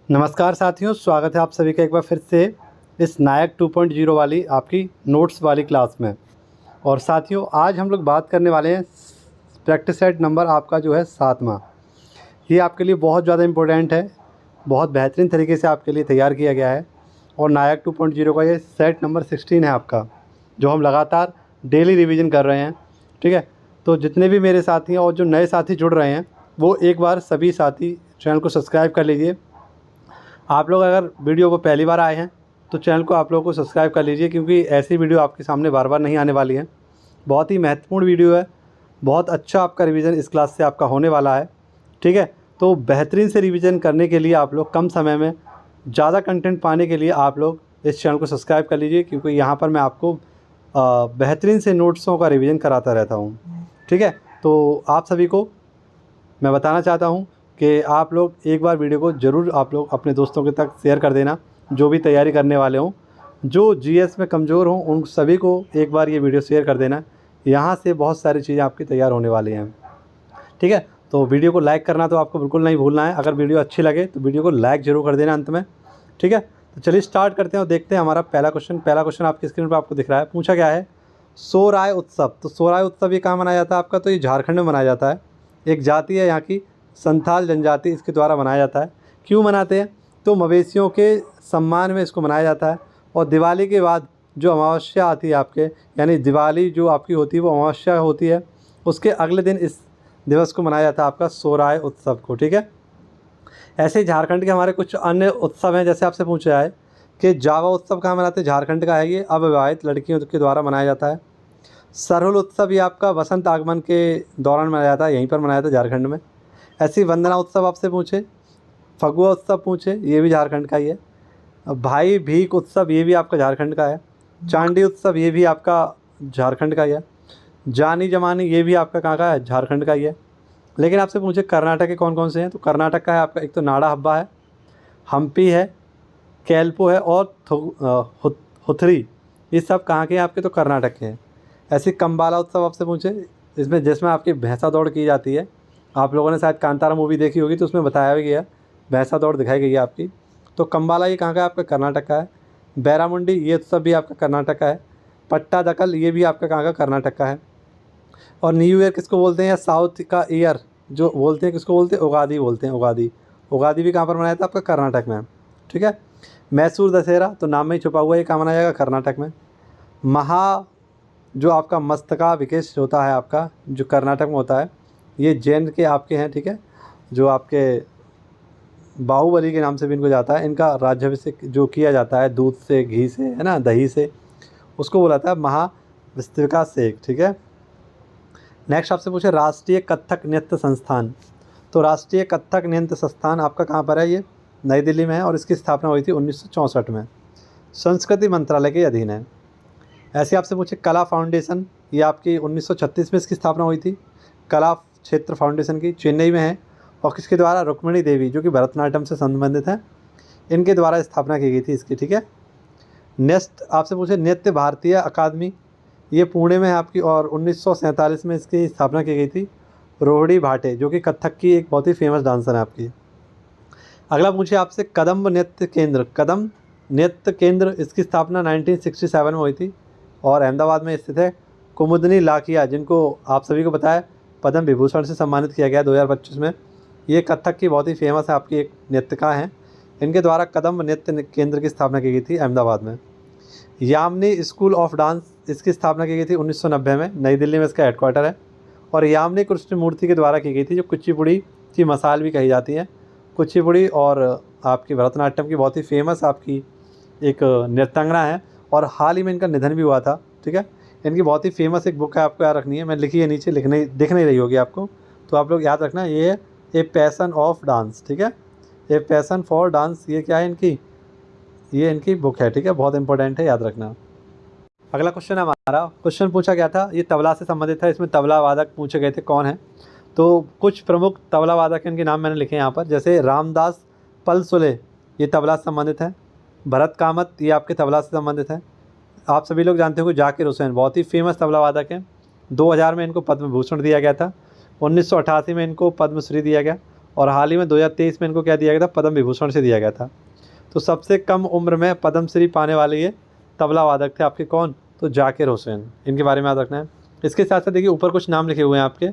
नमस्कार साथियों, स्वागत है आप सभी का एक बार फिर से इस नायक 2.0 वाली आपकी नोट्स वाली क्लास में। और साथियों, आज हम लोग बात करने वाले हैं प्रैक्टिस सेट नंबर आपका जो है 7वां। ये आपके लिए बहुत ज़्यादा इम्पोर्टेंट है, बहुत बेहतरीन तरीके से आपके लिए तैयार किया गया है। और नायक 2.0 का ये सेट नंबर 16 है आपका, जो हम लगातार डेली रिवीजन कर रहे हैं। ठीक है, तो जितने भी मेरे साथी हैं और जो नए साथी जुड़ रहे हैं, वो एक बार सभी साथी चैनल को सब्सक्राइब कर लीजिए। आप लोग अगर वीडियो को पहली बार आए हैं तो चैनल को आप लोगों को सब्सक्राइब कर लीजिए, क्योंकि ऐसी वीडियो आपके सामने बार बार नहीं आने वाली है। बहुत ही महत्वपूर्ण वीडियो है, बहुत अच्छा आपका रिवीजन इस क्लास से आपका होने वाला है। ठीक है, तो बेहतरीन से रिवीजन करने के लिए आप लोग कम समय में ज़्यादा कंटेंट पाने के लिए आप लोग इस चैनल को सब्सक्राइब कर लीजिए, क्योंकि यहाँ पर मैं आपको बेहतरीन से नोट्सों का रिवीजन कराता रहता हूँ। ठीक है, तो आप सभी को मैं बताना चाहता हूँ कि आप लोग एक बार वीडियो को ज़रूर आप लोग अपने दोस्तों के तक शेयर कर देना, जो भी तैयारी करने वाले हों, जो जीएस में कमज़ोर हों, उन सभी को एक बार ये वीडियो शेयर कर देना। यहाँ से बहुत सारी चीज़ें आपकी तैयार होने वाली हैं। ठीक है, तो वीडियो को लाइक करना तो आपको बिल्कुल नहीं भूलना है। अगर वीडियो अच्छी लगे तो वीडियो को लाइक ज़रूर कर देना अंत में। ठीक है, तो चलिए स्टार्ट करते हैं और देखते हैं हमारा पहला क्वेश्चन आपकी स्क्रीन पर आपको दिख रहा है। पूछा क्या है, सोराय उत्सव। तो सोराय उत्सव ये कहाँ मनाया जाता है आपका? तो ये झारखंड में मनाया जाता है। एक जाति है यहाँ की संथाल जनजाति, इसके द्वारा मनाया जाता है। क्यों मनाते हैं? तो मवेशियों के सम्मान में इसको मनाया जाता है। और दिवाली के बाद जो अमावस्या आती है आपके, यानी दिवाली जो आपकी होती है वो अमावस्या होती है, उसके अगले दिन इस दिवस को मनाया जाता है आपका सोराय उत्सव को। ठीक है, ऐसे ही झारखंड के हमारे कुछ अन्य उत्सव हैं। जैसे आपसे पूछा है कि जावा उत्सव कहाँ मनाते हैं? झारखंड का है ये, अविवाहित लड़कियों के द्वारा मनाया जाता है। सरहुल उत्सव ये आपका वसंत आगमन के दौरान मनाया जाता है, यहीं पर मनाया जाता है झारखंड में। ऐसे ही वंदना उत्सव आपसे पूछे, फगुआ उत्सव पूछे, ये भी झारखंड का ही है। भाई भीख उत्सव ये भी आपका झारखंड का है। चांडी उत्सव ये भी आपका झारखंड का ही है। जानी जमानी ये भी आपका कहाँ का है? झारखंड का ही है। लेकिन आपसे पूछे कर्नाटक के कौन कौन से हैं? तो कर्नाटक का है आपका, एक तो नाड़ा हब्बा है, हम्पी है, कैल्पो है और हुथरी। ये सब कहाँ के हैं आपके? तो कर्नाटक के हैं। ऐसे कंबाला उत्सव आपसे पूछे, जिसमें आपकी भैंसा दौड़ की जाती है। आप लोगों ने शायद कांतारा मूवी देखी होगी, तो उसमें बताया भी गया, भैंसा दौड़ दिखाई गई है आपकी। तो कंबाला ये कहाँ का है आपका? कर्नाटक का है। बैरामुंडी ये उत्सव भी आपका कर्नाटक का है। पट्टादकल ये भी आपका कहाँ का? कर्नाटक का है। और न्यू ईयर किसको बोलते हैं, या साउथ का ईयर जो बोलते हैं, किसको बोलते हैं? उगादी बोलते हैं। उगादी, उगादी भी कहाँ पर मनाया था? आपका कर्नाटक में। ठीक है, मैसूर दशहरा तो नाम में ही छुपा हुआ है, ये कहाँ मनाया जाएगा? कर्नाटक में। महा जो आपका मस्तका विकेश होता है आपका, जो कर्नाटक में होता है, ये जैन के आपके हैं। ठीक है, जो आपके बाहुबली के नाम से भी इनको जाता है। इनका राज्याभिषेक जो किया जाता है दूध से, घी से, है ना, दही से, उसको बोला था महाविस्तृकासेक। ठीक है, नेक्स्ट आपसे पूछे राष्ट्रीय कथक नृत्य संस्थान। तो राष्ट्रीय कथक नृत्य संस्थान आपका कहाँ पर है? ये नई दिल्ली में है और इसकी स्थापना हुई थी 1964 में, संस्कृति मंत्रालय के अधीन है। ऐसे आपसे पूछे कला फाउंडेशन, ये आपकी 1936 में इसकी स्थापना हुई थी। कला क्षेत्र फाउंडेशन की चेन्नई में है, और किसके द्वारा? रुक्मिणी देवी, जो कि भरतनाट्यम से संबंधित हैं, इनके द्वारा स्थापना की गई थी इसकी। ठीक है, नेक्स्ट आपसे पूछे नृत्य भारतीय अकादमी, ये पुणे में है आपकी, और 1947 में इसकी स्थापना की गई थी। रोहिणी भाटे, जो कि कथक की एक बहुत ही फेमस डांसर है आपकी। अगला पूछे आपसे कदम्ब नृत्य केंद्र। कदम नृत्य केंद्र, इसकी स्थापना 1967 में हुई थी और अहमदाबाद में स्थित है। कुमुदनी लाखिया, जिनको आप सभी को पता है पद्म विभूषण से सम्मानित किया गया 2025 में, ये कथक की बहुत ही फेमस है आपकी एक नृत्यिका हैं। इनके द्वारा कदम्ब नृत्य केंद्र की स्थापना की गई थी अहमदाबाद में। यामिनी स्कूल ऑफ डांस, इसकी स्थापना की गई थी 1990 में, नई दिल्ली में इसका हेडक्वार्टर है। और यामिनी कृष्णमूर्ति के द्वारा की गई थी, जो कुचिपुड़ी की मसाल भी कही जाती है। कुचिपुड़ी और आपकी भरतनाट्यम की बहुत ही फेमस आपकी एक नृत्यांगना है, और हाल ही में इनका निधन भी हुआ था। ठीक है, इनकी बहुत ही फेमस एक बुक है, आपको याद रखनी है, मैं लिखी है नीचे, लिखने दिख नहीं रही होगी आपको, तो आप लोग याद रखना, ये है ए पैसन ऑफ डांस। ठीक है, ए पैसन फॉर डांस, ये क्या है इनकी? ये इनकी बुक है। ठीक है, बहुत इंपॉर्टेंट है, याद रखना। अगला क्वेश्चन हमारा, क्वेश्चन पूछा गया था, ये तबला से संबंधित है। इसमें तबला वादक पूछे गए थे कौन है, तो कुछ प्रमुख तबला वादक इनके नाम मैंने लिखे हैं यहाँ पर। जैसे रामदास पलसुले, ये तबला से संबंधित है। भरत कामत, ये आपके तबला से संबंधित है। आप सभी लोग जानते हो कि जाकिर हुसैन बहुत ही फेमस तबला वादक हैं। 2000 में इनको पद्म भूषण दिया गया था। 1988 में इनको पद्मश्री दिया गया, और हाल ही में 2023 में इनको क्या दिया गया था, पद्म विभूषण से दिया गया था। तो सबसे कम उम्र में पद्मश्री पाने वाले ये तबला वादक थे आपके कौन, तो जाकिर हुसैन, इनके बारे में याद रखना है। इसके साथ साथ देखिए ऊपर कुछ नाम लिखे हुए हैं आपके,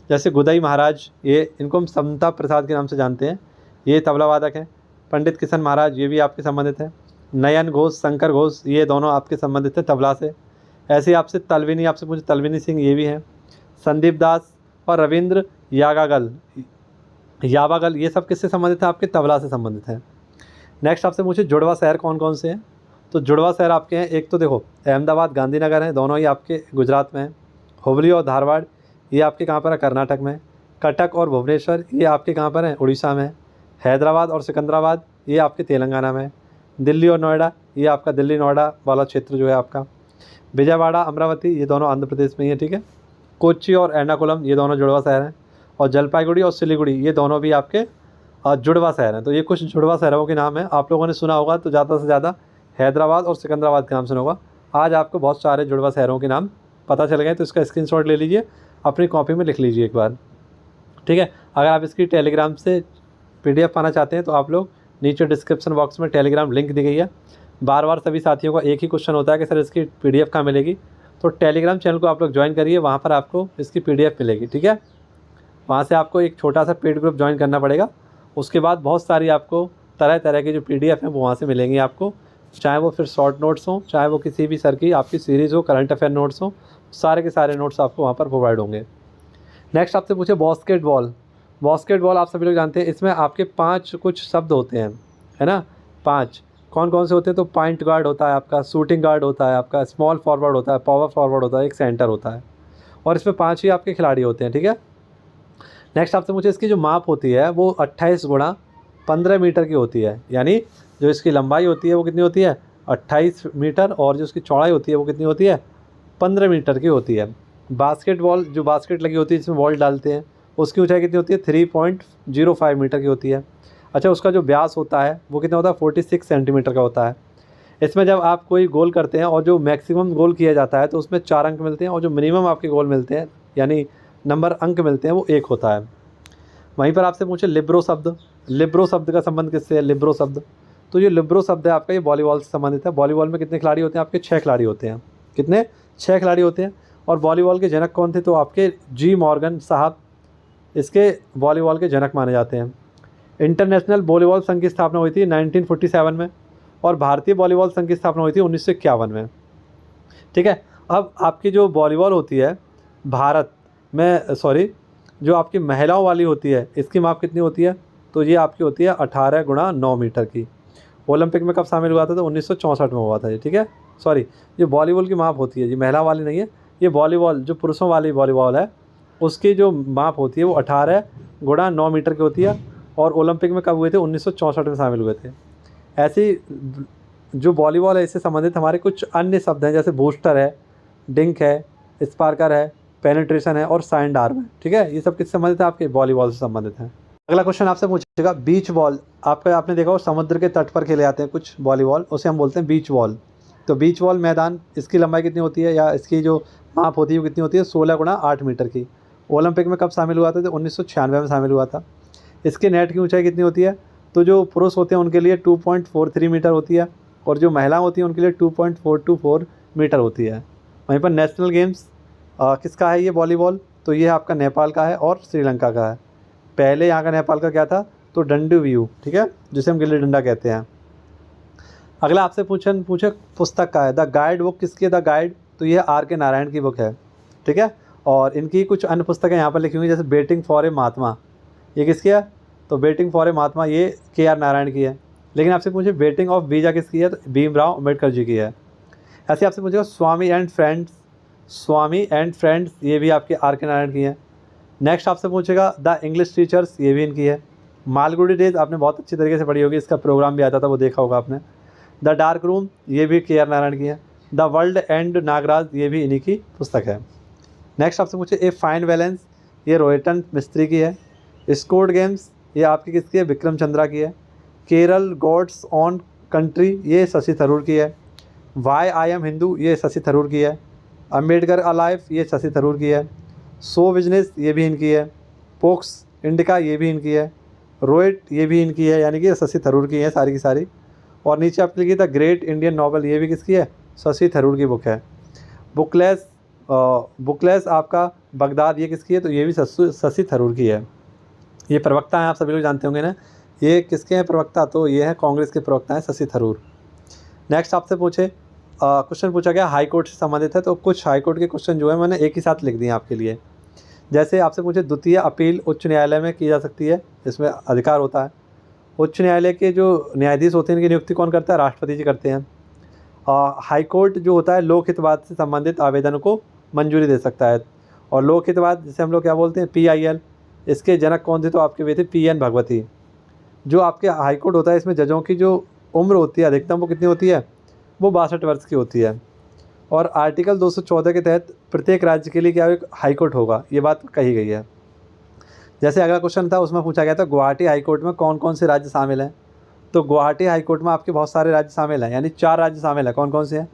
जैसे गुदई महाराज, ये इनको हम समता प्रसाद के नाम से जानते हैं, ये तबला वादक हैं। पंडित किशन महाराज, ये भी आपके संबंधित हैं। नयन घोष, शंकर घोष, ये दोनों आपके संबंधित हैं तबला से। ऐसे ही आपसे तलविनी, आपसे पूछे तलविनी सिंह, ये भी हैं। संदीप दास और रविंद्र यागागल, ये सब किससे संबंधित है, आपके तबला से संबंधित है। नेक्स्ट आपसे पूछे जुड़वा शहर कौन कौन से हैं, तो जुड़वा शहर आपके हैं, एक तो देखो अहमदाबाद, गांधीनगर हैं, दोनों ही आपके गुजरात में हैं। हुबली और धारवाड़, ये आपके कहाँ पर है, कर्नाटक में। कटक और भुवनेश्वर, ये आपके कहाँ पर हैं, उड़ीसा में। हैदराबाद और सिकंदराबाद, ये आपके तेलंगाना में। दिल्ली और नोएडा, ये आपका दिल्ली नोएडा वाला क्षेत्र जो है आपका। विजयवाड़ा, अमरावती, ये दोनों आंध्र प्रदेश में ही है, ठीक है। कोच्चि और एर्नाकुलम, ये दोनों जुड़वा शहर हैं। और जलपाईगुड़ी और सिलीगुड़ी, ये दोनों भी आपके जुड़वा शहर हैं। तो ये कुछ जुड़वा शहरों के नाम हैं, आप लोगों ने सुना होगा तो ज़्यादा से ज़्यादा हैदराबाद और सिकंदराबाद का नाम सुना होगा। आज आपको बहुत सारे जुड़वा शहरों के नाम पता चल गए, तो इसका स्क्रीनशॉट ले लीजिए, अपनी कॉपी में लिख लीजिए एक बार, ठीक है। अगर आप इसकी टेलीग्राम से PDF पाना चाहते हैं तो आप लोग नीचे डिस्क्रिप्शन बॉक्स में टेलीग्राम लिंक दी गई है। बार बार सभी साथियों का एक ही क्वेश्चन होता है कि सर इसकी PDF कहाँ मिलेगी, तो टेलीग्राम चैनल को आप लोग ज्वाइन करिए, वहाँ पर आपको इसकी PDF मिलेगी, ठीक है। वहाँ से आपको एक छोटा सा पेड ग्रुप ज्वाइन करना पड़ेगा, उसके बाद बहुत सारी आपको तरह तरह की जो PDF हैं वो वहाँ से मिलेंगी आपको, चाहे वो फिर शॉर्ट नोट्स हों, चाहे वो किसी भी सर की आपकी सीरीज़ हो, करंट अफेयर नोट्स हों, सारे के सारे नोट्स आपको वहाँ पर प्रोवाइड होंगे। नेक्स्ट आपसे पूछे बास्केटबॉल। बास्केटबॉल आप सभी लोग जानते हैं, इसमें आपके 5 कुछ शब्द होते हैं, है ना, 5 कौन कौन से होते हैं, तो पॉइंट गार्ड होता है आपका, शूटिंग गार्ड होता है आपका, स्मॉल फॉरवर्ड होता है, पावर फॉरवर्ड होता है, एक सेंटर होता है, और इसमें 5 ही आपके खिलाड़ी होते हैं, ठीक है। नेक्स्ट आपसे मुझे इसकी जो माप होती है वो 28 गुणा 15 मीटर की होती है, यानी जो इसकी लंबाई होती है वो कितनी होती है, 28 मीटर, और जो उसकी चौड़ाई होती है वो कितनी होती है, 15 मीटर की होती है। बास्केटबॉल, जो बास्केट लगी होती है जिसमें बॉल डालते हैं, उसकी ऊंचाई कितनी होती है, 3.05 मीटर की होती है। अच्छा, उसका जो व्यास होता है वो कितना होता है, 46 सेंटीमीटर का होता है। इसमें जब आप कोई गोल करते हैं और जो मैक्सिमम गोल किया जाता है तो उसमें 4 अंक मिलते हैं, और जो मिनिमम आपके गोल मिलते हैं यानी नंबर अंक मिलते हैं वो 1 होता है। वहीं पर आपसे पूछे लिब्रो शब्द, लिब्रो शब्द का संबंध किससे है, लिब्रो शब्द, तो ये लिब्रो शब्द है आपका, ये वॉलीबॉल से संबंधित है। वॉलीबॉल में कितने खिलाड़ी होते हैं, आपके 6 खिलाड़ी होते हैं, कितने, 6 खिलाड़ी होते हैं। और वॉलीबॉल के जनक कौन थे, तो आपके जी मॉर्गन साहब इसके वॉलीबॉल के जनक माने जाते हैं। इंटरनेशनल वॉलीबॉल संघ की स्थापना हुई थी 1947 में, और भारतीय वॉलीबॉल संघ की स्थापना हुई थी 1951 में, ठीक है। अब आपकी जो वॉलीबॉल होती है भारत में, सॉरी, जो आपकी महिलाओं वाली होती है इसकी माप कितनी होती है, तो ये आपकी होती है 18 गुणा 9 मीटर की। ओलंपिक में कब शामिल हुआ था, तो 1964 में हुआ था ये, ठीक है। सॉरी, ये वॉलीबॉल की माप होती है, ये महिला वाली नहीं है, ये वॉलीबॉल जो पुरुषों वाली वॉलीबॉल है उसकी जो माप होती है वो 18 गुणा 9 मीटर की होती है, और ओलंपिक में कब हुए थे, 1964 में शामिल हुए थे। ऐसी जो वॉलीबॉल है इससे संबंधित हमारे कुछ अन्य शब्द हैं, जैसे बूस्टर है, डिंक है, स्पार्कर है, पेनिट्रेशन है, और साइंड आर्म है, ठीक है। ये सब किससे संबंधित है, आपके वॉलीबॉल से संबंधित है। अगला क्वेश्चन आपसे पूछेगा बीच बॉल। आपने देखा हो समुद्र के तट पर खेले जाते हैं कुछ वॉलीबॉल, उसे हम बोलते हैं बीच बॉल। तो बीच बॉल मैदान, इसकी लंबाई कितनी होती है या इसकी जो माप होती है वो कितनी होती है, 16 गुणा 8 मीटर की। ओलंपिक में कब शामिल हुआ था, तो 1996 में शामिल हुआ था। इसके नेट की ऊंचाई कितनी होती है, तो जो पुरुष होते हैं उनके लिए 2.43 मीटर होती है, और जो महिला होती हैं उनके लिए 2.424 मीटर होती है। वहीं पर नेशनल गेम्स किसका है ये वॉलीबॉल, तो ये आपका नेपाल का है और श्रीलंका का है। पहले यहाँ का नेपाल का क्या था, तो डंडू व्यू, ठीक है, जिसे हम गिल्ली डंडा कहते हैं। अगला आपसे पूछे पुस्तक का है, द गाइड बुक किसकी है, द गाइड, तो ये R.K. नारायण की बुक है, ठीक है। और इनकी कुछ अन्य पुस्तकें यहाँ पर लिखी हुई, जैसे बेटिंग फॉर ए महात्मा, ये किसकी है, तो बेटिंग फॉर ए महात्मा ये K.R. नारायण की है। लेकिन आपसे पूछे बेटिंग ऑफ बीजा किसकी है, तो भीमराव अम्बेडकर जी की है। ऐसे आपसे पूछेगा स्वामी एंड फ्रेंड्स, ये भी आपके R.K. नारायण की है। नेक्स्ट आपसे पूछेगा द इंग्लिश टीचर्स, ये भी इनकी है। मालगुडी डेज आपने बहुत अच्छी तरीके से पढ़ी होगी, इसका प्रोग्राम भी आता था, वो देखा होगा आपने। द डार्क रूम, ये भी K.R. नारायण की है। द वर्ल्ड एंड नागराज, ये भी इन्हीं की पुस्तक है। नेक्स्ट आपसे पूछे ए फाइन बैलेंस, ये रोहितन मिस्त्री की है। स्कोर्ड गेम्स, ये आपकी किसकी है, विक्रम चंद्रा की है। केरल गॉड्स ऑन कंट्री, ये शशि थरूर की है। वाई आई एम हिंदू, ये शशि थरूर की है। अम्बेडकर अलाइव, ये शशि थरूर की है। शो बिजनेस, ये भी इनकी है। पोक्स इंडिका, ये भी इनकी है। रोएट ये भी इनकी है, यानी कि शशि थरूर की है सारी की सारी। और नीचे आपने लिखी था ग्रेट इंडियन नॉवल, ये भी किसकी है, शशि थरूर की बुक है। बुकलेस आपका बगदाद, ये किसकी है, तो ये भी शशि थरूर की है। ये प्रवक्ता हैं, आप सभी लोग जानते होंगे ना, ये किसके हैं प्रवक्ता, तो ये है कांग्रेस के प्रवक्ता हैं शशि थरूर। नेक्स्ट आपसे क्वेश्चन पूछा गया हाई कोर्ट से संबंधित है, तो कुछ हाई कोर्ट के क्वेश्चन जो है मैंने एक ही साथ लिख दिए आपके लिए। जैसे आपसे पूछे द्वितीय अपील उच्च न्यायालय में की जा सकती है, इसमें अधिकार होता है। उच्च न्यायालय के जो न्यायाधीश होते हैं इनकी नियुक्ति कौन करता है, राष्ट्रपति जी करते हैं। हाई कोर्ट जो होता है लोकहितवाद से संबंधित आवेदनों को मंजूरी दे सकता है। और लोकहितवाद जिसे हम लोग क्या बोलते हैं, PIL, इसके जनक कौन थे, तो आपके वे थे PN भगवती। जो आपके हाई कोर्ट होता है इसमें जजों की जो उम्र होती है अधिकतम वो कितनी होती है, वो 62 वर्ष की होती है। और आर्टिकल 214 के तहत प्रत्येक राज्य के लिए क्या एक हाई कोर्ट होगा, ये बात कही गई है। जैसे अगला क्वेश्चन था उसमें पूछा गया था गुवाहाटी हाई कोर्ट में कौन कौन से राज्य शामिल हैं, तो गुवाहाटी हाई कोर्ट में आपके बहुत सारे राज्य शामिल हैं, यानी 4 राज्य शामिल हैं। कौन कौन से हैं,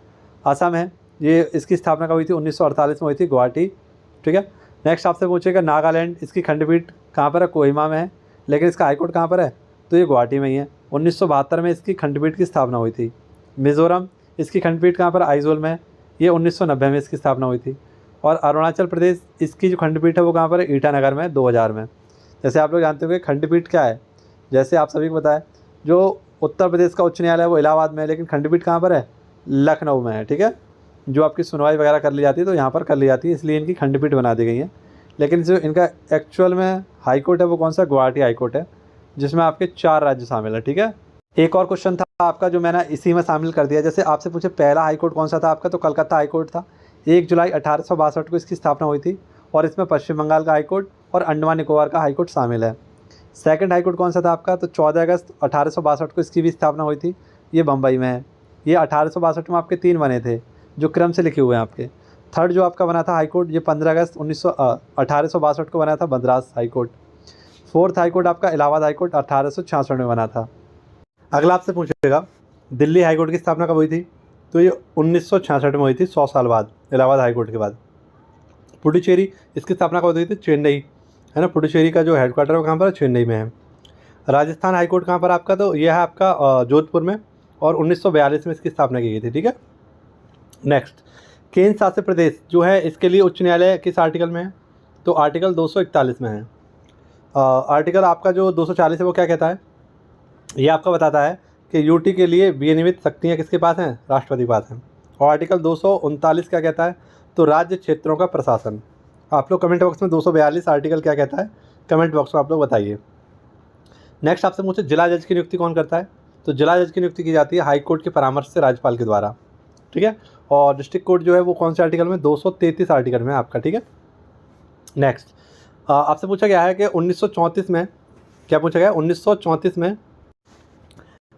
असम है, ये इसकी स्थापना कब हुई थी, 1948 में हुई थी गुवाहाटी, ठीक है। नेक्स्ट आपसे पूछेगा नागालैंड, इसकी खंडपीठ कहाँ पर है, कोहिमा में है, लेकिन इसका हाई कोर्ट कहाँ पर है, तो ये गुवाहाटी में ही है। 1972 में इसकी खंडपीठ की स्थापना हुई थी। मिज़ोरम, इसकी खंडपीठ कहाँ पर, आइजोल में है, ये 1990 में इसकी स्थापना हुई थी। और अरुणाचल प्रदेश, इसकी जो खंडपीठ है वो कहाँ पर है, ईटानगर में, 2000 में। जैसे आप लोग जानते होंगे खंडपीठ क्या है, जैसे आप सभी को पता है जो उत्तर प्रदेश का उच्च न्यायालय है वो इलाहाबाद में है, लेकिन खंडपीठ कहाँ पर है, लखनऊ में है, ठीक है। जो आपकी सुनवाई वगैरह कर ली जाती है तो यहाँ पर कर ली जाती है, इसलिए इनकी खंडपीठ बना दी गई है। लेकिन जो इनका एक्चुअल में हाई कोर्ट है वो कौन सा, गुवाहाटी हाई कोर्ट है, जिसमें आपके 4 राज्य शामिल है, ठीक है। एक और क्वेश्चन था आपका जो मैंने इसी में शामिल कर दिया। जैसे आपसे पूछे पहला हाई कोर्ट कौन सा था आपका, तो कलकत्ता हाई कोर्ट था। 1 जुलाई 1862 को इसकी स्थापना हुई थी, और इसमें पश्चिम बंगाल का हाई कोर्ट और अंडमान निकोबार का हाई कोर्ट शामिल है। सेकंड हाई कोर्ट कौन सा था आपका, तो 14 अगस्त 1862 को इसकी भी स्थापना हुई थी, ये बम्बई में है। ये 1862 में आपके 3 बने थे जो क्रम से लिखे हुए हैं आपके। थर्ड जो आपका बना था हाई कोर्ट, ये 15 अगस्त 1862 को बना था, Madras high court. Fourth high court आपका इलाहाबाद हाई कोर्ट 1866 में बना था। अगला आपसे पूछेगा दिल्ली हाई कोर्ट की स्थापना कब हुई थी, तो ये 1966 में हुई थी, 100 साल बाद, इलाहाबाद हाई कोर्ट के बाद। पुडुचेरी, इसकी स्थापना कब हुई थी, चेन्नई, है ना, पुडुचेरी का जो हेडक्वार्टर है वो कहाँ पर है, चेन्नई में है। राजस्थान हाई कोर्ट कहाँ पर आपका, तो यह है आपका जोधपुर में, और 1942 में इसकी स्थापना की गई थी, ठीक है। नेक्स्ट, केंद्र शासित प्रदेश जो है इसके लिए उच्च न्यायालय किस आर्टिकल में है, तो आर्टिकल 241 में है। आर्टिकल आपका जो 240 है वो क्या कहता है, ये आपका बताता है कि यूटी के लिए विनियमित शक्तियाँ किसके पास हैं, राष्ट्रपति के पास हैं। और आर्टिकल 239 क्या कहता है, तो राज्य क्षेत्रों का प्रशासन। आप लोग कमेंट बॉक्स में 242 आर्टिकल क्या कहता है, कमेंट बॉक्स में आप लोग बताइए। नेक्स्ट आपसे पूछे जिला जज की नियुक्ति कौन करता है, तो जिला जज की नियुक्ति की जाती है हाई कोर्ट के परामर्श से राज्यपाल के द्वारा, ठीक है। और डिस्ट्रिक्ट कोर्ट जो है वो कौन से आर्टिकल में, 233 आर्टिकल में आपका, ठीक है। नेक्स्ट आपसे पूछा गया है कि 1934 में क्या पूछा गया, 1934 में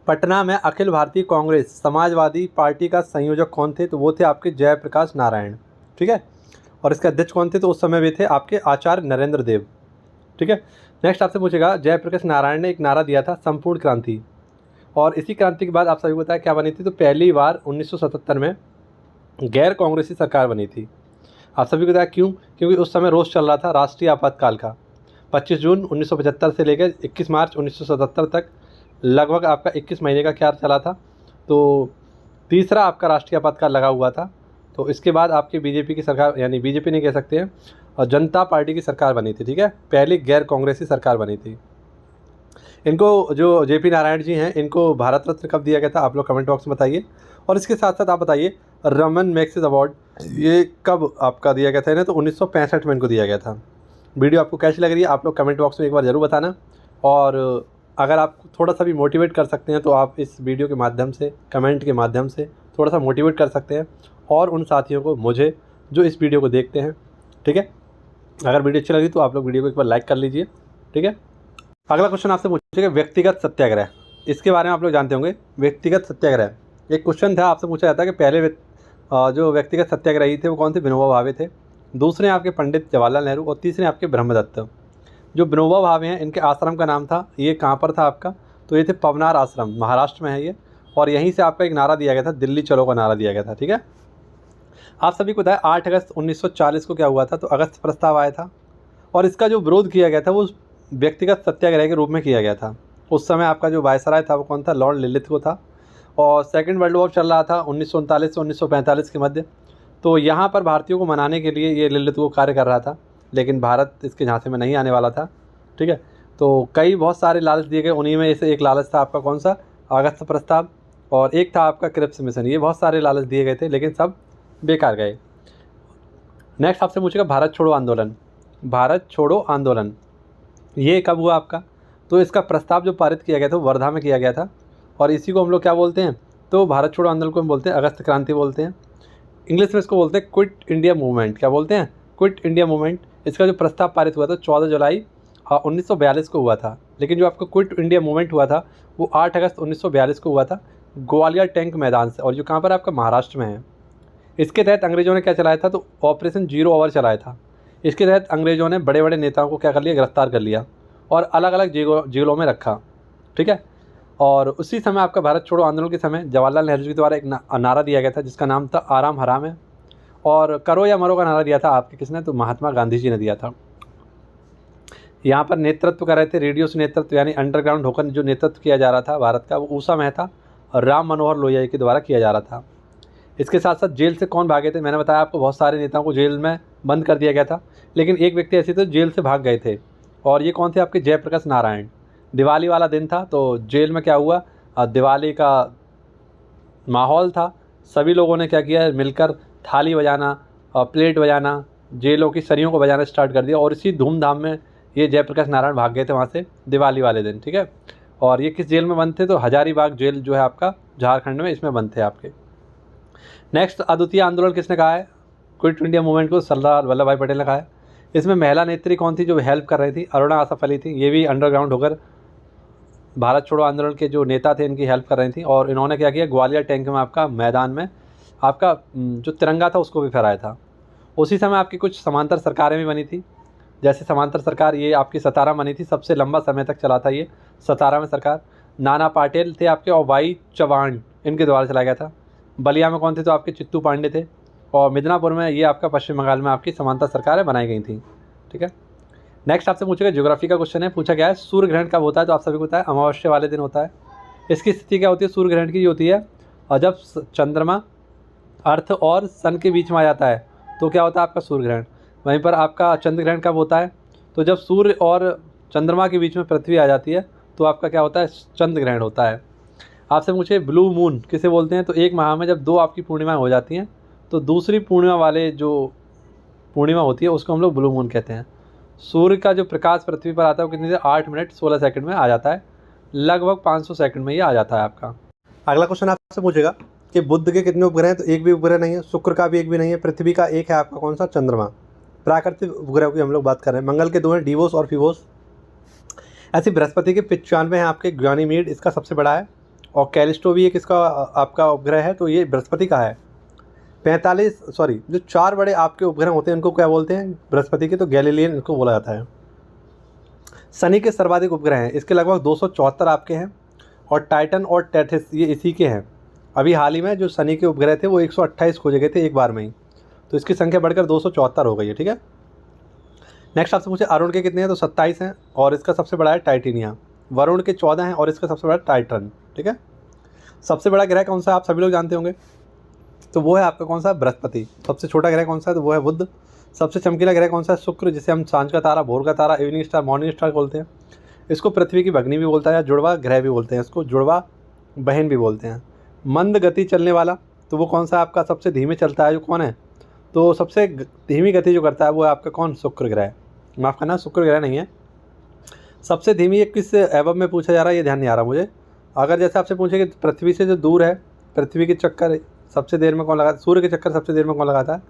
पटना में अखिल भारतीय कांग्रेस समाजवादी पार्टी का संयोजक कौन थे, तो वो थे आपके जयप्रकाश नारायण, ठीक है। और इसके अध्यक्ष कौन थे, तो उस समय वे थे आपके आचार्य नरेंद्र देव, ठीक है। नेक्स्ट आपसे पूछेगा जयप्रकाश नारायण ने एक नारा दिया था संपूर्ण क्रांति, और इसी क्रांति के बाद आप सभी को बताया क्या बनी थी, तो पहली बार 1977 में गैर कांग्रेसी सरकार बनी थी। आप सभी को बताया क्यों, क्योंकि उस समय रोष चल रहा था राष्ट्रीय आपातकाल का। 25 जून 1975 से लेकर 21 मार्च 1977 तक लगभग आपका 21 महीने का क्या चला था, तो तीसरा आपका राष्ट्रीय आपातकाल लगा हुआ था। तो इसके बाद आपकी बीजेपी की सरकार, यानी बीजेपी नहीं कह सकते हैं, और जनता पार्टी की सरकार बनी थी, ठीक है। पहली गैर कांग्रेसी सरकार बनी थी। इनको जो जेपी नारायण जी हैं इनको भारत रत्न कब दिया गया था, आप लोग कमेंट बॉक्स में बताइए। और इसके साथ साथ आप बताइए रमन मैग्सेसे अवार्ड ये कब आपका दिया गया था ना, तो 1965 में इनको दिया गया था। वीडियो आपको कैसी लग रही है आप लोग कमेंट बॉक्स में एक बार ज़रूर बताना। और अगर आप थोड़ा सा भी मोटिवेट कर सकते हैं तो आप इस वीडियो के माध्यम से, कमेंट के माध्यम से थोड़ा सा मोटिवेट कर सकते हैं, और उन साथियों को, मुझे, जो इस वीडियो को देखते हैं, ठीक है। अगर वीडियो अच्छी लगी तो आप लोग वीडियो को एक बार लाइक कर लीजिए, ठीक है। अगला क्वेश्चन आपसे पूछेगा व्यक्तिगत सत्याग्रह, इसके बारे में आप लोग जानते होंगे। व्यक्तिगत सत्याग्रह एक क्वेश्चन था, आपसे पूछा जाता है कि पहले जो व्यक्तिगत सत्याग्रही थे वो कौन थे, विनोबा भावे थे। दूसरे आपके पंडित जवाहरलाल नेहरू, और तीसरे आपके ब्रह्मदत्त। जो विनोबा भावे हैं इनके आश्रम का नाम था, ये कहाँ पर था आपका, तो ये थे पवनार आश्रम, महाराष्ट्र में है ये। और यहीं से आपका एक नारा दिया गया था, दिल्ली चलो का नारा दिया गया था, ठीक है। आप सभी को बताया 8 अगस्त 1940 को क्या हुआ था, तो अगस्त प्रस्ताव आया था, और इसका जो विरोध किया गया था वो व्यक्तिगत सत्याग्रह के रूप में किया गया था। उस समय आपका जो वायसराय था वो कौन था, लॉर्ड लिलिथगो था। और सेकेंड वर्ल्ड वॉर चल रहा था 1939 से 1945 के मध्य। तो यहाँ पर भारतीयों को मनाने के लिए ये लिलिथगो कार्य कर रहा था, लेकिन भारत इसके झांसे में नहीं आने वाला था। ठीक है, तो कई बहुत सारे लालच दिए गए, उन्हीं में से एक लालच था आपका कौन सा, अगस्त प्रस्ताव, और एक था आपका क्रिप्स मिशन। ये बहुत सारे लालच दिए गए थे लेकिन सब बेकार गए। नेक्स्ट आपसे पूछेगा भारत छोड़ो आंदोलन। भारत छोड़ो आंदोलन ये कब हुआ आपका, तो इसका प्रस्ताव जो पारित किया गया था वो वर्धा में किया गया था, और इसी को हम लोग क्या बोलते हैं, तो भारत छोड़ो आंदोलन को हम बोलते हैं अगस्त क्रांति बोलते हैं। इंग्लिश में इसको बोलते हैं क्विट इंडिया मूवमेंट। क्या बोलते हैं, क्विट इंडिया मूवमेंट। इसका जो प्रस्ताव पारित हुआ था 14 जुलाई 1942 को हुआ था, लेकिन जो आपको क्विट इंडिया मूवमेंट हुआ था वो 8 अगस्त 1942 को हुआ था, ग्वालियर टैंक मैदान से, और जो कहाँ पर आपका महाराष्ट्र में है। इसके तहत अंग्रेज़ों ने क्या चलाया था, तो ऑपरेशन जीरो आवर चलाया था। इसके तहत अंग्रेज़ों ने बड़े बड़े नेताओं को क्या कर लिया, गिरफ्तार कर लिया और अलग अलग जेलों में रखा। ठीक है, और उसी समय आपका भारत छोड़ो आंदोलन के समय जवाहरलाल नेहरू जी द्वारा एक नारा दिया गया था जिसका नाम था आराम हराम है, और करो या मरो का नारा दिया था आपके किसने, तो महात्मा गांधी जी ने दिया था। यहाँ पर नेतृत्व कर रहे थे रेडियो से नेतृत्व, यानी अंडरग्राउंड होकर जो नेतृत्व किया जा रहा था भारत का, वो ऊषा मेहता और राम मनोहर लोहिया के द्वारा किया जा रहा था। इसके साथ साथ जेल से कौन भागे थे, मैंने बताया आपको बहुत सारे नेताओं को जेल में बंद कर दिया गया था, लेकिन एक व्यक्ति ऐसे थे जेल से भाग गए थे, और ये कौन थे आपके, जयप्रकाश नारायण। दिवाली वाला दिन था तो जेल में क्या हुआ, दिवाली का माहौल था, सभी लोगों ने क्या किया, मिलकर थाली बजाना और प्लेट बजाना, जेलों की सरियों को बजाना स्टार्ट कर दिया, और इसी धूमधाम में ये जयप्रकाश नारायण भाग गए थे वहाँ से दिवाली वाले दिन। ठीक है, और ये किस जेल में बंद थे, तो हजारीबाग जेल जो है आपका झारखंड में, इसमें बंद थे आपके। नेक्स्ट, अद्वितीय आंदोलन किसने कहा है, क्विट इंडिया मूवमेंट को सरदार वल्लभ भाई पटेल ने कहा है। इसमें महिला नेत्री कौन थी जो हेल्प कर रही थी, अरुणा आसफ अली थी। ये भी अंडरग्राउंड होकर भारत छोड़ो आंदोलन के जो नेता थे इनकी हेल्प कर रही थी, और इन्होंने क्या किया, ग्वालियर टैंक में आपका मैदान में आपका जो तिरंगा था उसको भी फहराया था। उसी समय आपकी कुछ समांतर सरकारें भी बनी थी, जैसे समांतर सरकार ये आपकी सतारा बनी थी, सबसे लंबा समय तक चला था ये सतारा में सरकार। नाना पाटेल थे आपके और वाई चौहान इनके द्वारा चलाया गया था। बलिया में कौन थे, तो आपके चित्तू पांडे थे, और मिदनापुर में ये आपका पश्चिम बंगाल में आपकी समांतर सरकारें बनाई गई थी। ठीक है, नेक्स्ट आपसे पूछेगा ज्योग्राफी का क्वेश्चन है, पूछा गया है सूर्य ग्रहण कब होता है, तो आप सभी को पता है अमावस्या वाले दिन होता है। इसकी स्थिति क्या होती है सूर्य ग्रहण की, होती है और जब चंद्रमा अर्थ और सन के बीच में आ जाता है तो क्या होता है आपका सूर्य ग्रहण। वहीं पर आपका चंद्र ग्रहण कब होता है, तो जब सूर्य और चंद्रमा के बीच में पृथ्वी आ जाती है तो आपका क्या होता है, चंद्र ग्रहण होता है। आपसे पूछे ब्लू मून किसे बोलते हैं, तो एक माह में जब 2 आपकी पूर्णिमा हो जाती हैं तो दूसरी पूर्णिमा वाले जो पूर्णिमा होती है उसको हम लोग ब्लू मून कहते हैं। सूर्य का जो प्रकाश पृथ्वी पर आता है वो कितनी देर, 8 मिनट 16 सेकंड में आ जाता है, लगभग 500 सेकंड में ये आ जाता है आपका। अगला क्वेश्चन आपसे पूछेगा कि बुध के कितने उपग्रह हैं, तो एक भी उपग्रह नहीं है, शुक्र का भी एक भी नहीं है, पृथ्वी का एक है आपका कौन सा, चंद्रमा। प्राकृतिक उपग्रह की हम लोग बात कर रहे हैं, मंगल के 2 हैं, डिवोस और फिवोस। ऐसे बृहस्पति के 95 हैं आपके, ग्यानीमीड इसका सबसे बड़ा है, और कैलिस्टो भी एक इसका आपका उपग्रह है, तो ये बृहस्पति का है। 45 जो 4 बड़े आपके उपग्रह होते हैं उनको क्या बोलते हैं बृहस्पति के, तो गैलीलियन इनको बोला जाता है। शनि के सर्वाधिक उपग्रह हैं, इसके लगभग 274 आपके हैं, और टाइटन और टेथिस ये इसी के हैं। अभी हाल ही में जो शनि के उपग्रह थे वो 128 खोजे गए थे एक बार में ही, तो इसकी संख्या बढ़कर 274 हो गई है। ठीक है, नेक्स्ट आपसे पूछे अरुण के कितने हैं, तो 27 हैं, और इसका सबसे बड़ा है टाइटेनिया। वरुण के 14 हैं और इसका सबसे बड़ा टाइटन। ठीक है, सबसे बड़ा ग्रह कौन सा आप सभी लोग जानते होंगे, तो वो है आपका कौन सा, बृहस्पति। सबसे छोटा ग्रह कौन सा है, तो वो है बुध। सबसे चमकीला ग्रह कौन सा है, शुक्र, जिसे हम सांझ का तारा, भोर का तारा, इवनिंग स्टार, मॉर्निंग स्टार बोलते हैं। इसको पृथ्वी की भगनी भी बोलता है, या जुड़वा ग्रह भी बोलते हैं, इसको जुड़वा बहन भी बोलते हैं। मंद गति चलने वाला, तो वो कौन सा आपका सबसे धीमे चलता है, जो कौन है, तो सबसे धीमी गति जो करता है वो है आपका कौन, शुक्र ग्रह। माफ़ करना, शुक्र ग्रह नहीं है। सबसे धीमी एक किस एवब में पूछा जा रहा है, ये ध्यान नहीं आ रहा मुझे। अगर जैसे आपसे पूछे कि पृथ्वी से जो दूर है, पृथ्वी के चक्कर सबसे देर में कौन लगाता है, सूर्य के चक्कर सबसे देर में कौन लगाता है,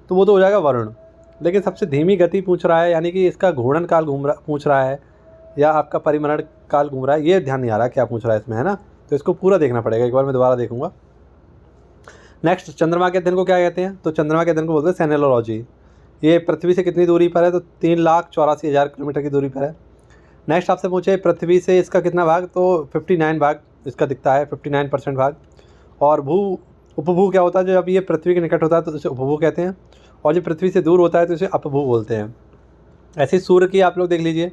तो वो तो हो जाएगा वरुण। लेकिन सबसे धीमी गति पूछ रहा है, यानी कि इसका घूर्णन काल पूछ रहा है, या आपका परिमरण काल घूम रहा है, ये ध्यान नहीं आ रहा क्या पूछ रहा है इसमें, है ना। तो इसको पूरा देखना पड़ेगा, एक बार मैं दोबारा देखूंगा। नेक्स्ट, चंद्रमा के दिन को क्या कहते हैं, तो चंद्रमा के दिन को बोलते हैं सेनेलॉजी। ये पृथ्वी से कितनी दूरी पर है, तो 3,84,000 किलोमीटर की दूरी पर है। नेक्स्ट आपसे पूछे पृथ्वी से इसका कितना भाग, तो 59 भाग इसका दिखता है, 59% भाग। और उपभू क्या होता है, जो जब ये पृथ्वी के निकट होता है तो इसे उपभू कहते हैं, और जो पृथ्वी से दूर होता है तो इसे अपभू बोलते हैं। ऐसे ही सूर्य की आप लोग देख लीजिए,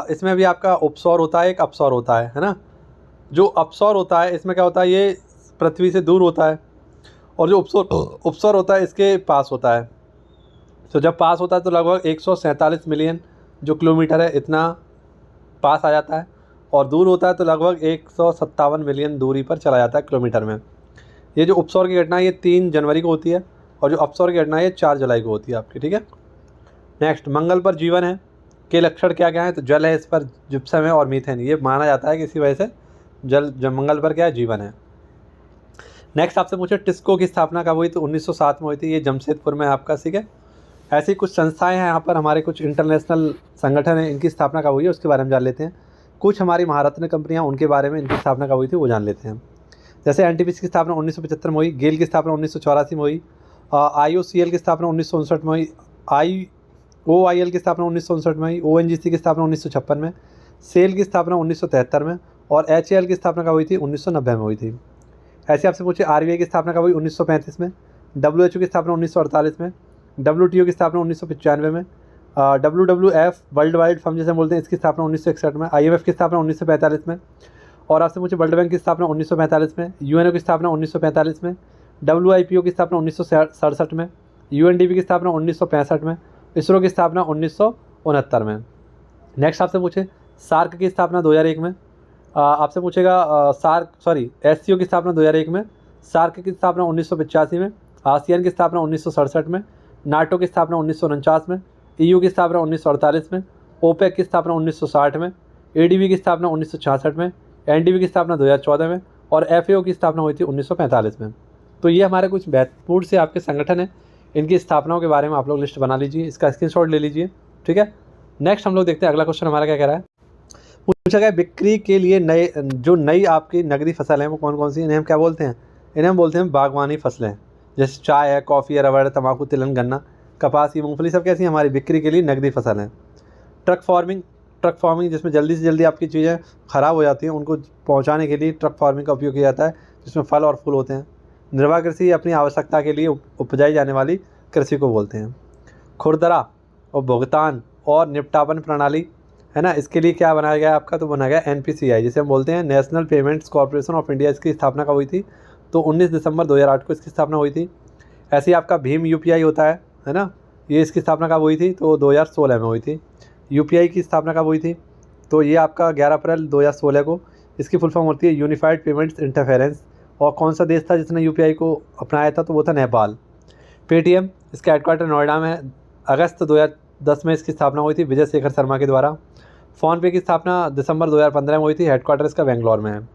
इसमें भी आपका उपसौर होता है, एक अपसौर होता है ना। जो अपसौर होता है इसमें क्या होता है, ये पृथ्वी से दूर होता है, और जो उपसौर होता है इसके पास होता है। तो जब पास होता है तो लगभग 147 मिलियन जो किलोमीटर है इतना पास आ जाता है, और दूर होता है तो लगभग 157 मिलियन दूरी पर चला जाता है किलोमीटर में। ये जो उपसौर की घटना है ये 3 जनवरी को होती है, और जो अपसौर की घटना है ये 4 जुलाई को होती है आपकी, ठीक है। नेक्स्ट, मंगल पर जीवन है के लक्षण क्या क्या है, तो जल है इस पर, जिप्सम है और मीथेन। ये माना जाता है कि इसी वजह से जब मंगल पर क्या है, जीवन है। नेक्स्ट आपसे पूछे टिस्को की स्थापना कब हुई, तो 1907 में हुई थी। ये जमशेदपुर में आपका, ठीक है। ऐसी कुछ संस्थाएं हैं यहाँ पर, हमारे कुछ इंटरनेशनल संगठन हैं, इनकी स्थापना कब हुई है उसके बारे में जान लेते हैं। कुछ हमारी महारत्न कंपनियाँ, उनके बारे में, इनकी स्थापना कब हुई थी वो जान लेते हैं। जैसे एनटीपीसी की स्थापना 1975 में हुई, गेल की स्थापना 1984 में हुई, IOCL की स्थापना 1959 में हुई, OIL की स्थापना 1959 में हुई, ONGC की स्थापना 1956 में, सेल की स्थापना 1973 में, और HAL की स्थापना कब हुई थी, 1990 में हुई थी। ऐसे आपसे पूछे RBI की स्थापना कब हुई, 1935 में, WHO की स्थापना 1948 में, WTO की स्थापना 1995 में, WWF वर्ल्ड वाइड फर्म जैसे बोलते हैं इसकी स्थापना 1961 में, IMF की स्थापना 1945 में, और आपसे पूछे वर्ल्ड बैंक की स्थापना 1945 में, UNO की स्थापना 1945 में, WIPO की स्थापना 1967 में, UNDP की स्थापना 1965 में, इसरो की स्थापना 1969 में। नेक्स्ट आपसे पूछे सार्क की स्थापना 2001 में, आपसे पूछेगा SCO की स्थापना 2001 में, सार्क की स्थापना 1985 में, आसियान की स्थापना 1967 में, नाटो की स्थापना 1949 में, EU की स्थापना 1948 में, OPEC की स्थापना 1960 में, ADB की स्थापना 1966 में, NDB की स्थापना 2014 में, और FAO की स्थापना हुई थी 1945 में। तो ये हमारे कुछ महत्वपूर्ण से आपके संगठन हैं, इनकी स्थापनाओं के बारे में आप लोग लिस्ट बना लीजिए, इसका स्क्रीनशॉट ले लीजिए, ठीक है। नेक्स्ट हम लोग देखते हैं अगला क्वेश्चन हमारा क्या कह रहा है। पूछा गया बिक्री के लिए नई आपकी नकदी फसल हैं वो कौन कौन सी, इन्हें हम क्या बोलते हैं, इन्हें हम बोलते हैं बागवानी फसलें। जैसे चाय है, कॉफ़ी है, रबड़, तंबाकू, तिलहन, गन्ना, कपास, ये मूंगफली, सब कैसी हमारी बिक्री के लिए नकदी फसल हैं। ट्रक फार्मिंग जिसमें जल्दी से जल्दी आपकी चीज़ें ख़राब हो जाती हैं उनको पहुंचाने के लिए ट्रक फार्मिंग का उपयोग किया जाता है, जिसमें फल और फूल होते हैं। निर्वाह कृषि अपनी आवश्यकता के लिए उपजाई जाने वाली कृषि को बोलते हैं। खुरदरा और भुगतान और निपटान प्रणाली है ना, इसके लिए क्या बनाया गया आपका, तो बनाया गया NPCI, जिसे हम बोलते हैं national payments corporation of India. इसकी स्थापना कब हुई थी, तो 19 दिसंबर 2008 को इसकी स्थापना हुई थी। ऐसे ही आपका भीम UPI होता है ना, ये इसकी स्थापना कब हुई थी, तो 2016 में हुई थी। UPI की स्थापना कब हुई थी, तो ये आपका 11 अप्रैल 2016 को। इसकी फुल फॉर्म होती है यूनिफाइड पेमेंट्स इंटरफेरेंस। और कौन सा देश था जिसने UPI को अपनाया था, तो वो था नेपाल। पेटीएम, इसका हेडक्वार्टर नोएडा में है। अगस्त 2010 में इसकी स्थापना हुई थी विजय शेखर शर्मा के द्वारा। फ़ोनपे की स्थापना दिसंबर 2015 में हुई थी, हेडक्वार्टर इसका बेंगलोर में है।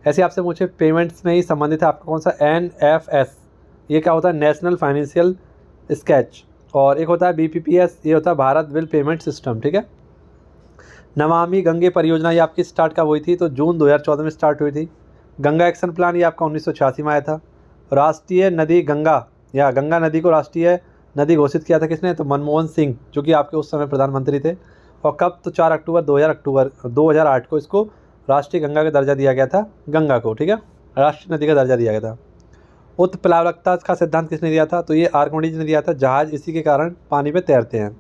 ऐसे आपसे पूछे पेमेंट्स में ही संबंधित है आपका कौन सा, NFS, ये क्या होता है, नेशनल फाइनेंशियल स्केच। और एक होता है BPPS, ये होता है भारत बिल पेमेंट सिस्टम, ठीक है। नमामि गंगे परियोजना ये आपकी स्टार्ट कब हुई थी, तो जून 2014 में स्टार्ट हुई थी। गंगा एक्शन प्लान ये आपका 1986 में आया था। राष्ट्रीय नदी गंगा, या गंगा नदी को राष्ट्रीय नदी घोषित किया था किसने, तो मनमोहन सिंह, जो कि आपके उस समय प्रधानमंत्री थे। और कब, तो 4 अक्टूबर 2008 को इसको राष्ट्रीय गंगा का दर्जा दिया गया था, गंगा को, ठीक है, राष्ट्रीय नदी का दर्जा दिया गया था। उत्प्लावकता का सिद्धांत किसने दिया था, तो ये आर्किमिडीज ने दिया था। जहाज इसी के कारण पानी में तैरते हैं।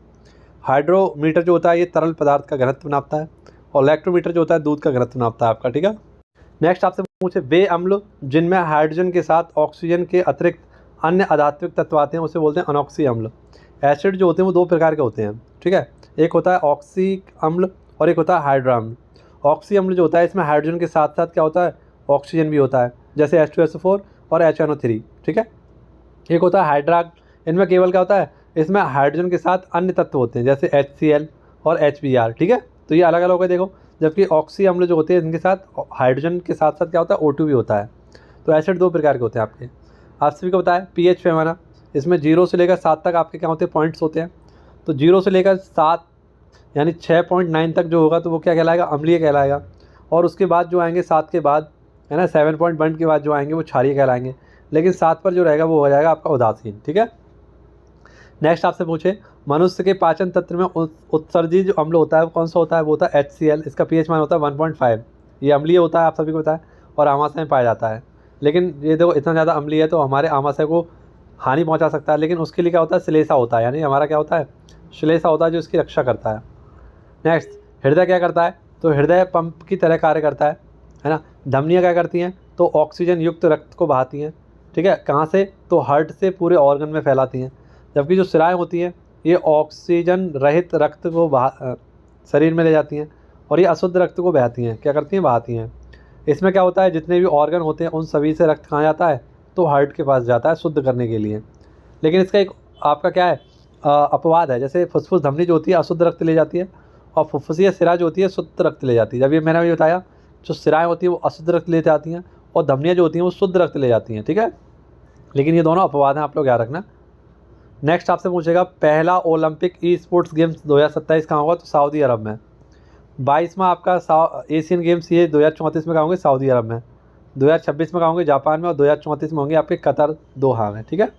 हाइड्रोमीटर जो होता है ये तरल पदार्थ का घनत्व नापता है, और इलेक्ट्रोमीटर जो होता है दूध का घनत्व नापता है आपका, ठीक है। नेक्स्ट आपसे पूछे वे अम्ल जिनमें हाइड्रोजन के साथ ऑक्सीजन के अतिरिक्त अन्य अधात्विक तत्व आते हैं उसे बोलते हैं अनॉक्सी अम्ल। एसिड जो होते हैं वो 2 प्रकार के होते हैं, ठीक है। एक होता है ऑक्सी अम्ल और एक होता है हाइड्रो अम्ल। ऑक्सी अम्ल जो होता है इसमें हाइड्रोजन के साथ साथ क्या होता है, ऑक्सीजन भी होता है, जैसे H2SO4 और HNO3, ठीक है। एक होता है हाइड्रा, इनमें केवल क्या होता है, इसमें हाइड्रोजन के साथ अन्य तत्व होते हैं, जैसे HCl और HBr, ठीक है। तो ये अलग अलग हो गए देखो। जबकि ऑक्सी अम्ल जो होते हैं इनके साथ हाइड्रोजन के साथ साथ क्या होता है, O2 भी होता है। तो एसिड 2 प्रकार के होते हैं आपके। आप सभी को बताया pH पैमाना, इसमें 0 से लेकर 7 तक आपके क्या होते हैं, पॉइंट्स होते हैं। तो 0 से लेकर 7 यानी 6.9 तक जो होगा तो वो क्या कहलाएगा, अम्लीय कहलाएगा। और उसके बाद जो आएंगे 7 के बाद है ना, 7.1 के बाद जो आएंगे वो क्षारीय कहलाएंगे। लेकिन 7 पर जो रहेगा वो हो जाएगा आपका उदासीन, ठीक है। नेक्स्ट आपसे पूछे मनुष्य के पाचन तंत्र में उत्सर्जी जो अम्ल होता है वो कौन सा होता है, वो होता है HCl। इसका pH मान होता है 1.5। ये अम्लीय होता है, आप सभी को पता है, और आमाशय में पाया जाता है। लेकिन ये देखो इतना ज़्यादा अम्लीय है तो हमारे आमाशय को हानि पहुंचा सकता है। लेकिन उसके लिए क्या होता है, श्लेषा होता है, यानी हमारा क्या होता है, श्लेषा होता है जो इसकी रक्षा करता है। नेक्स्ट, हृदय क्या करता है, तो हृदय पंप की तरह कार्य करता है ना। धमनियाँ क्या करती हैं, तो ऑक्सीजन युक्त रक्त को बहाती हैं, ठीक है। कहाँ से, तो हार्ट से पूरे ऑर्गन में फैलाती हैं। जबकि जो सिराएँ होती हैं ये ऑक्सीजन रहित रक्त को शरीर में ले जाती हैं और ये अशुद्ध रक्त को बहाती हैं, क्या करती हैं, बहाती हैं। इसमें क्या होता है, जितने भी ऑर्गन होते हैं उन सभी से रक्त कहाँ जाता है, तो हार्ट के पास जाता है शुद्ध करने के लिए। लेकिन इसका एक आपका क्या है, अपवाद है। जैसे फुसफुस धमनी जो होती है अशुद्ध रक्त ले जाती है और फुफ्फुसिया सिरा जो होती है शुद्ध रक्त ले जाती है। जब ये मैंने अभी बताया, जो सिराएँ होती हैं वो अशुद्ध रक्त ले जाती हैं और धमनियाँ जो होती हैं वो शुद्ध रक्त ले जाती हैं, ठीक है। लेकिन ये दोनों अपवाद हैं, आप लोग याद रखना। नेक्स्ट आपसे पूछेगा पहला ओलंपिक ई स्पोर्ट्स गेम्स 2027 कहाँ होगा, तो सऊदी अरब में। 22वां आपका एशियन गेम्स ये 2034 में कहाँ होंगे, सऊदी अरब में। 2026 में कहाँ होंगे, जापान में। और 2034 में होंगे आपके कतर, दोहा में, ठीक है।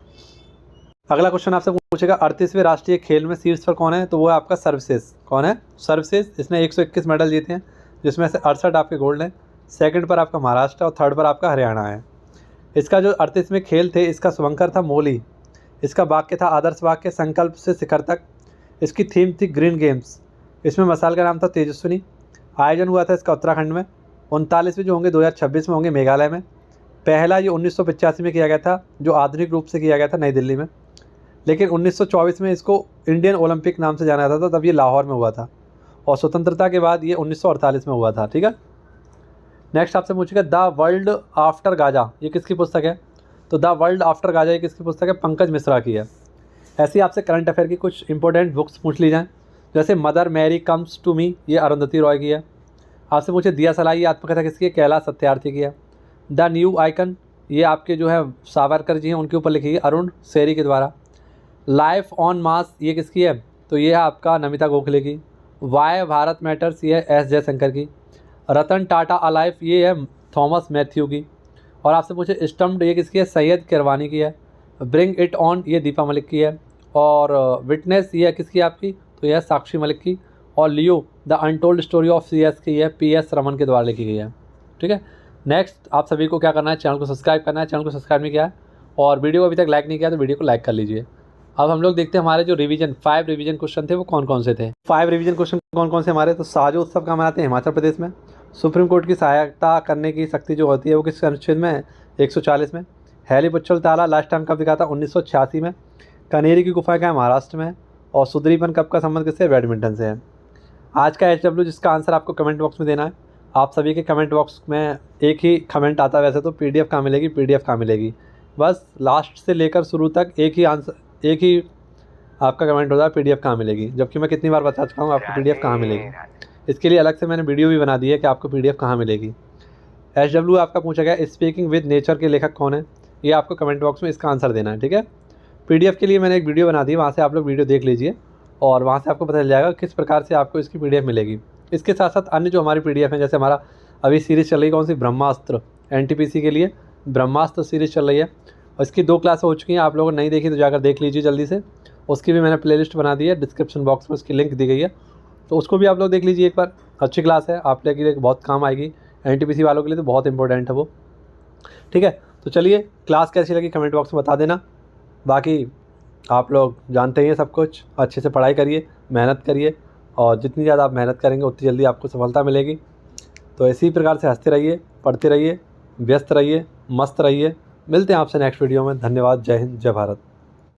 अगला क्वेश्चन आपसे पूछेगा 38वें राष्ट्रीय खेल में शीर्ष पर कौन है, तो वो है आपका सर्विसेज। कौन है, सर्विसेज। इसने 121 मेडल जीते हैं, जिसमें से 68 आपके गोल्ड हैं। सेकंड पर आपका महाराष्ट्र और थर्ड पर आपका हरियाणा है। इसका जो 38वें खेल थे, इसका शुभंकर था मोली। इसका वाक्य था आदर्श वाक्य, संकल्प से शिखर तक। इसकी थीम थी ग्रीन गेम्स। इसमें मसाल का नाम था तेजस्विनी। आयोजन हुआ था इसका उत्तराखंड में। 39वें जो होंगे 2026 में होंगे मेघालय में। पहला ये 1985 में किया गया था, जो आधुनिक रूप से किया गया था नई दिल्ली में। लेकिन 1924 में इसको इंडियन ओलंपिक नाम से जाना जाता था, तब ये लाहौर में हुआ था। और स्वतंत्रता के बाद ये 1948 में हुआ था, ठीक है। नेक्स्ट आपसे पूछेगा द वर्ल्ड आफ्टर गाजा, ये किसकी पुस्तक है, तो द वर्ल्ड आफ्टर गाजा ये किसकी पुस्तक है, पंकज मिश्रा की है। ऐसी आपसे करंट अफेयर की कुछ इंपॉर्टेंट बुक्स पूछ ली जाएँ। जैसे Mother Mary comes to me, ये अरुंधति रॉय की है। आपसे पूछे दिया सलाई, ये आत्मकथा किसकी है, कैलाश सत्यार्थी की है। द न्यू आइकन, ये आपके जो है सावरकर जी हैं उनके ऊपर लिखी है, अरुण शेरी के द्वारा। लाइफ ऑन मास, ये किसकी है, तो ये है आपका नमिता गोखले की। वाई भारत मैटर्स, ये है एस जयशंकर की। रतन टाटा अलाइव, ये है थॉमस मैथ्यू की। और आपसे पूछे स्टम्प्ड, ये किसकी है, सैयद किरवानी की है। ब्रिंग इट ऑन, ये दीपा मलिक की है। और विटनेस, ये है किसकी आपकी, तो यह है साक्षी मलिक की। और Leo the untold story of CS की है PS रमन के द्वारा लिखी गई है, ठीक है। नेक्स्ट आप सभी को क्या करना है, चैनल को सब्सक्राइब करना है। चैनल को सब्सक्राइब नहीं किया है और वीडियो को अभी तक लाइक नहीं किया तो वीडियो को लाइक कर लीजिए। अब हम लोग देखते हैं हमारे जो रिवीजन 5 रिवीजन क्वेश्चन थे वो कौन कौन से थे। 5 रिवीजन क्वेश्चन कौन कौन से हमारे, तो साजो उत्सव कहाँ मनाते हैं, हिमाचल प्रदेश में। सुप्रीम कोर्ट की सहायता करने की शक्ति जो होती है वो किस अनुच्छेद में है, 140 में। हैली-पुच्छल ताला लास्ट टाइम कब दिखा था, 1986 में। कनेरी की गुफा क्या है, महाराष्ट्र में। और सुदरीपन कप का संबंध किससे, बैडमिंटन से है। आज का HW जिसका आंसर आपको कमेंट बॉक्स में देना है। आप सभी के कमेंट बॉक्स में एक ही कमेंट आता है वैसे तो, PDF कहाँ मिलेगी, PDF कहाँ मिलेगी। बस लास्ट से लेकर शुरू तक एक ही आंसर, एक ही आपका कमेंट होता है PDF कहाँ मिलेगी। जबकि मैं कितनी बार बता चुका हूँ आपको PDF कहाँ मिलेगी। इसके लिए अलग से मैंने वीडियो भी बना दी है कि आपको PDF कहाँ मिलेगी। HW आपका पूछा गया स्पीकिंग विद नेचर के लेखक कौन है, ये आपको कमेंट बॉक्स में इसका आंसर देना है, ठीक है। PDF के लिए मैंने एक वीडियो बना दी है, वहाँ से आप लोग वीडियो देख लीजिए और वहाँ से आपको पता चल जाएगा किस प्रकार से आपको इसकी PDF मिलेगी। इसके साथ साथ अन्य जो हमारी PDF हैं, जैसे हमारा अभी सीरीज़ चल रही है कौन सी, ब्रह्मास्त्र, NTPC के लिए ब्रह्मास्त्र सीरीज़ चल रही है। और इसकी 2 क्लास हो चुकी हैं, आप लोगों ने नहीं देखी तो जाकर देख लीजिए जल्दी से। उसकी भी मैंने प्लेलिस्ट बना दी है, डिस्क्रिप्शन बॉक्स में उसकी लिंक दी गई है, तो उसको भी आप लोग देख लीजिए एक बार। अच्छी क्लास है, आप लोगों के लिए बहुत काम आएगी। NTPC वालों के लिए तो बहुत इंपॉर्टेंट है वो, ठीक है। तो चलिए क्लास कैसी लगी कमेंट बॉक्स में बता देना। बाकी आप लोग जानते ही हैं सब कुछ, अच्छे से पढ़ाई करिए, मेहनत करिए और जितनी ज़्यादा आप मेहनत करेंगे उतनी जल्दी आपको सफलता मिलेगी। तो इसी प्रकार से हंसते रहिए, पढ़ते रहिए, व्यस्त रहिए, मस्त रहिए। मिलते हैं आपसे नेक्स्ट वीडियो में। धन्यवाद। जय हिंद, जय भारत।